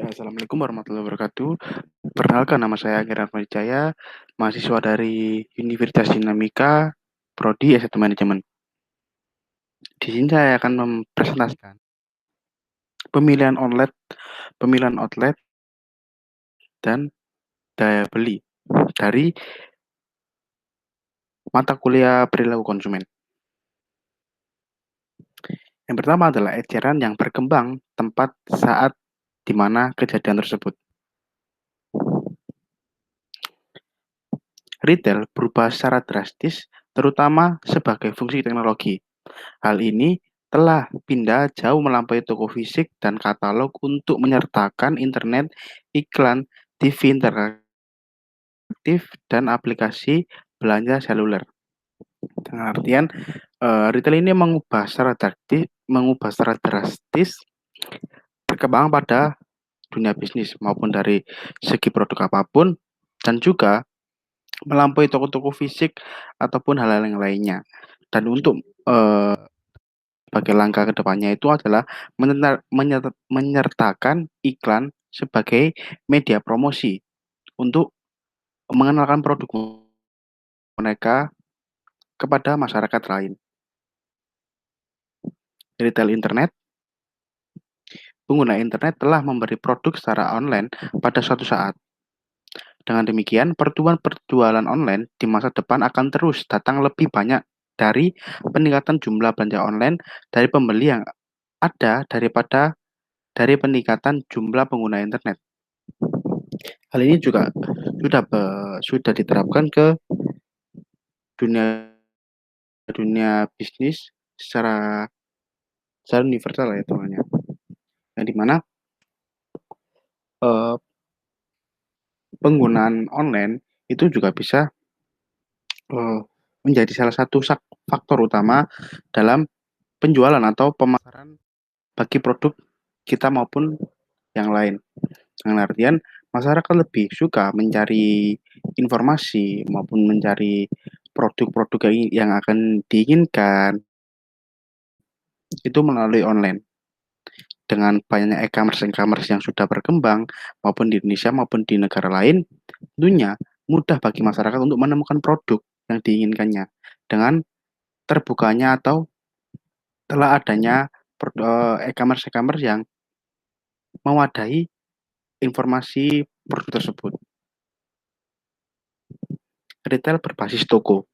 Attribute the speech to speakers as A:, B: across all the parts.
A: Ya, Assalamualaikum warahmatullahi wabarakatuh. Perkenalkan, nama saya Kiran Wijaya, mahasiswa dari Universitas Dinamika, Prodi S1 Manajemen. Di sini saya akan mempresentasikan pemilihan outlet, pemilihan outlet dan daya beli dari mata kuliah perilaku konsumen. Yang pertama adalah eceran yang berkembang tempat saat di mana kejadian tersebut. Retail berubah secara drastis, terutama sebagai fungsi teknologi. Hal ini telah pindah jauh melampaui toko fisik dan katalog untuk menyertakan internet, iklan, TV interaktif, dan aplikasi belanja seluler. Dengan artian, retail ini mengubah secara drastis perkembangan pada dunia bisnis maupun dari segi produk apapun dan juga melampaui toko-toko fisik ataupun hal-hal yang lainnya. Dan untuk sebagai langkah kedepannya itu adalah menyertakan iklan sebagai media promosi untuk mengenalkan produk mereka kepada masyarakat lain. Retail internet, pengguna internet telah memberi produk secara online pada suatu saat. Dengan demikian, pertumbuhan perjualan online di masa depan akan terus datang lebih banyak dari peningkatan jumlah belanja online dari pembeli yang ada daripada dari peningkatan jumlah pengguna internet. Hal ini juga sudah diterapkan ke dunia dunia bisnis secara secara universal ya temannya. Yang dimana eh, penggunaan online itu juga bisa eh, menjadi salah satu faktor utama dalam penjualan atau pemasaran bagi produk kita maupun yang lain. Dengan artian masyarakat lebih suka mencari informasi maupun mencari produk-produk yang akan diinginkan itu melalui online. Dengan banyaknya e-commerce yang sudah berkembang maupun di Indonesia maupun di negara lain, tentunya mudah bagi masyarakat untuk menemukan produk yang diinginkannya dengan terbukanya atau telah adanya e-commerce yang mewadahi informasi produk tersebut. Retail berbasis toko.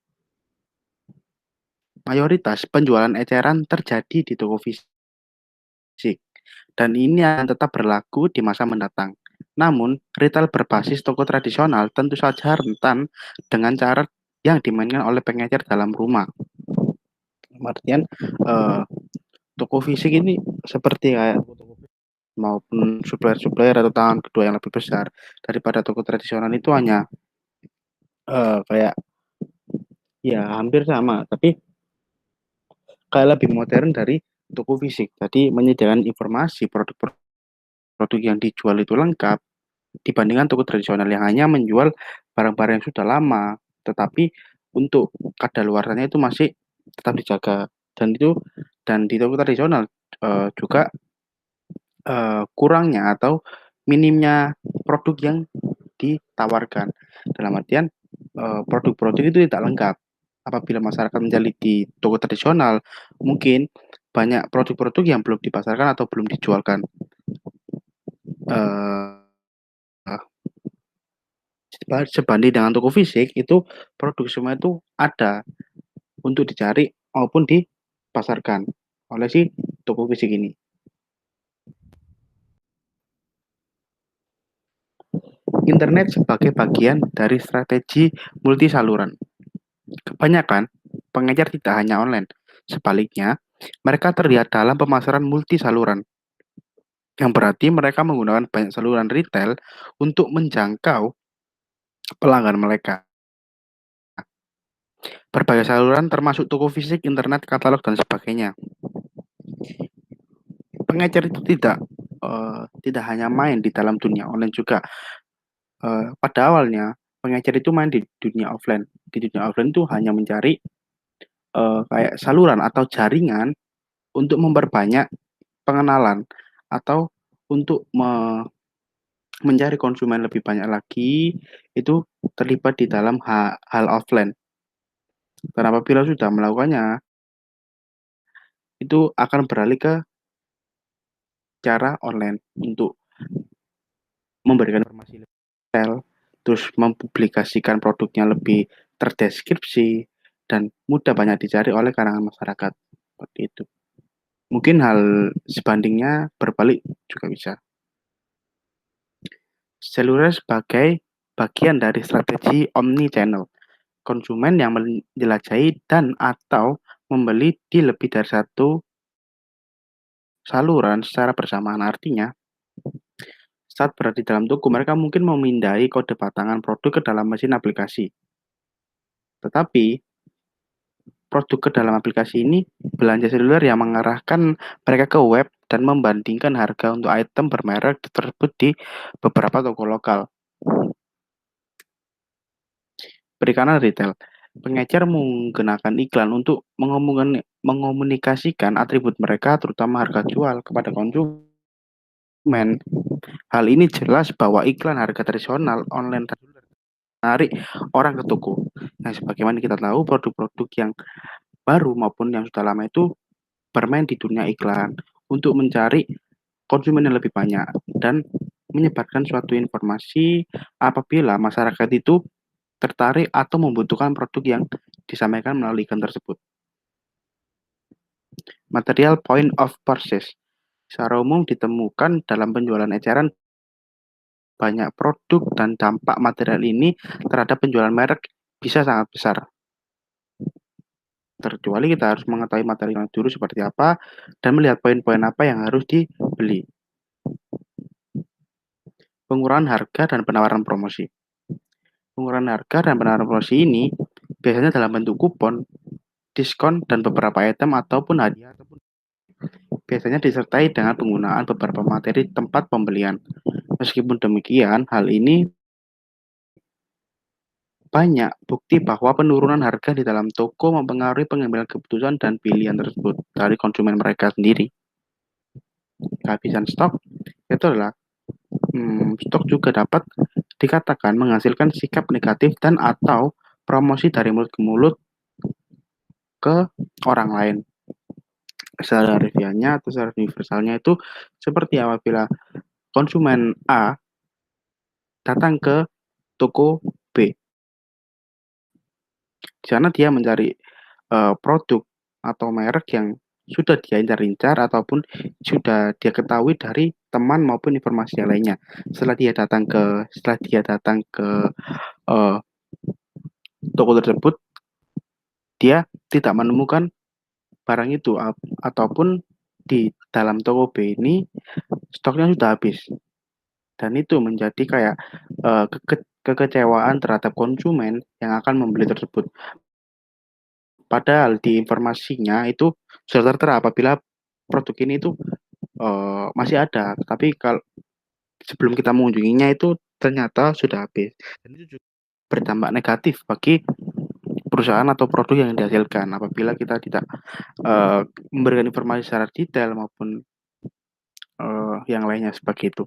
A: Mayoritas penjualan eceran terjadi di toko fisik, dan ini akan tetap berlaku di masa mendatang. Namun, retail berbasis toko tradisional tentu saja rentan dengan cara yang dimainkan oleh pengecer dalam rumah. Artian, toko fisik ini seperti kayak maupun supplier-supplier atau tangan kedua yang lebih besar daripada toko tradisional itu hanya kayak ya hampir sama, tapi kayak lebih modern dari toko fisik. Jadi menyediakan informasi produk yang dijual itu lengkap dibandingkan toko tradisional yang hanya menjual barang-barang yang sudah lama, tetapi untuk kadaluarsanya itu masih tetap dijaga. Dan di toko tradisional juga kurangnya atau minimnya produk yang ditawarkan. Dalam artian produk-produk itu tidak lengkap. Apabila masyarakat menjadi di toko tradisional, mungkin banyak produk-produk yang belum dipasarkan atau belum dijualkan. Uh, Sebanding dengan toko fisik itu produk semua itu ada untuk dicari maupun dipasarkan oleh si toko fisik ini. Internet sebagai bagian dari strategi multi saluran. Kebanyakan pengecer tidak hanya online, sebaliknya mereka terlihat dalam pemasaran multi saluran, yang berarti mereka menggunakan banyak saluran retail untuk menjangkau pelanggan mereka. Berbagai saluran termasuk toko fisik, internet, katalog, dan sebagainya. Pengecer itu tidak hanya main di dalam dunia online juga. Pada awalnya pengecer itu main di dunia offline. Di dunia offline itu hanya mencari kayak saluran atau jaringan untuk memperbanyak pengenalan atau untuk mencari konsumen lebih banyak lagi itu terlibat di dalam hal offline. Dan apabila sudah melakukannya, itu akan beralih ke cara online untuk memberikan informasi lebih detail, terus mempublikasikan produknya lebih terdeskripsi dan mudah banyak dicari oleh kalangan masyarakat. Seperti itu. Mungkin hal sebandingnya berbalik juga bisa. Seluler sebagai bagian dari strategi omni-channel. Konsumen yang menjelajahi dan atau membeli di lebih dari satu saluran secara bersamaan. Artinya, saat berada di dalam toko, mereka mungkin memindai kode batangan produk ke dalam mesin aplikasi. Tetapi, produk ke dalam aplikasi ini belanja seluler yang mengarahkan mereka ke web dan membandingkan harga untuk item bermerek tersebut di beberapa toko lokal. Perikanan retail. Pengecer menggunakan iklan untuk mengomunikasikan atribut mereka, terutama harga jual, kepada konsumen. Hal ini jelas bahwa iklan harga tradisional online menarik orang ke toko. Nah, sebagaimana kita tahu, produk-produk yang baru maupun yang sudah lama itu bermain di dunia iklan untuk mencari konsumen yang lebih banyak dan menyebarkan suatu informasi apabila masyarakat itu tertarik atau membutuhkan produk yang disampaikan melalui iklan tersebut. Material point of purchase secara umum ditemukan dalam penjualan eceran banyak produk dan dampak material ini terhadap penjualan merek bisa sangat besar. Terkecuali kita harus mengetahui material dulu seperti apa dan melihat poin-poin apa yang harus dibeli. Pengurangan harga dan penawaran promosi. Pengurangan harga dan penawaran promosi ini biasanya dalam bentuk kupon, diskon, dan beberapa item ataupun hadiah biasanya disertai dengan penggunaan beberapa materi tempat pembelian. Meskipun demikian, hal ini banyak bukti bahwa penurunan harga di dalam toko mempengaruhi pengambilan keputusan dan pilihan tersebut dari konsumen mereka sendiri. Kehabisan stok itu adalah stok juga dapat dikatakan menghasilkan sikap negatif dan atau promosi dari mulut ke mulut ke orang lain. Secara harfiahnya atau secara universalnya itu seperti apabila konsumen A datang ke toko B. Di sana dia mencari produk atau merek yang sudah dia incar-incar ataupun sudah dia ketahui dari teman maupun informasi yang lainnya. Setelah dia datang ke uh, toko tersebut, dia tidak menemukan barang itu ataupun di dalam toko B ini stoknya sudah habis. Dan itu menjadi kayak kekecewaan terhadap konsumen yang akan membeli tersebut. Padahal di informasinya itu sudah tertera apabila produk ini itu masih ada, tapi kalau sebelum kita mengunjunginya itu ternyata sudah habis. Dan itu juga berdampak negatif bagi perusahaan atau produk yang dihasilkan apabila kita tidak memberikan informasi secara detail maupun yang lainnya seperti itu.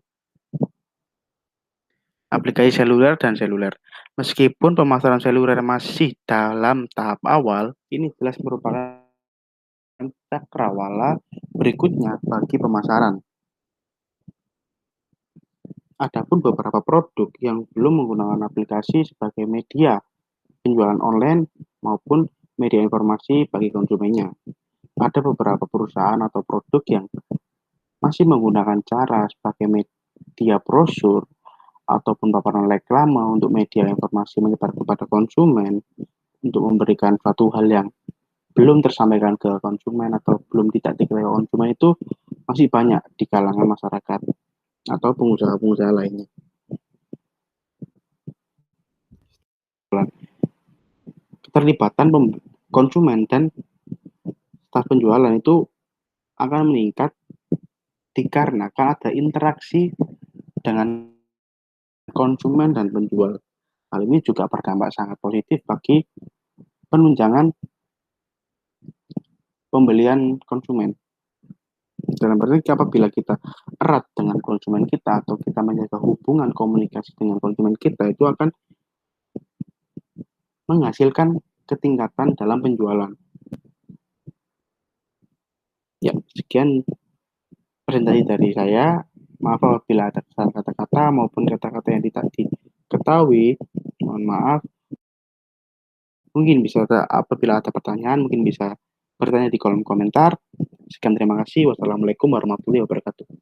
A: Aplikasi seluler dan seluler. Meskipun pemasaran seluler masih dalam tahap awal, ini jelas merupakan cakrawala berikutnya bagi pemasaran. Adapun beberapa produk yang belum menggunakan aplikasi sebagai media penjualan online maupun media informasi bagi konsumennya. Ada beberapa perusahaan atau produk yang masih menggunakan cara sebagai media brosur ataupun paparan reklame untuk media informasi menyebar kepada konsumen untuk memberikan suatu hal yang belum tersampaikan ke konsumen atau belum tidak diketahui konsumen itu masih banyak di kalangan masyarakat atau pengusaha-pengusaha lainnya. Keterlibatan konsumen dan staf penjualan itu akan meningkat dikarenakan ada interaksi dengan konsumen dan penjual. Hal ini juga berdampak sangat positif bagi penunjangan pembelian konsumen. Dalam arti apabila kita erat dengan konsumen kita atau kita menjaga hubungan komunikasi dengan konsumen kita, itu akan menghasilkan ketingkatan dalam penjualan. Ya, sekian presentasi dari saya. Maaf apabila ada kesalahan kata-kata maupun kata-kata yang tidak diketahui. Mohon maaf. Mungkin bisa apabila ada pertanyaan, mungkin bisa bertanya di kolom komentar. Sekian terima kasih. Wassalamualaikum warahmatullahi wabarakatuh.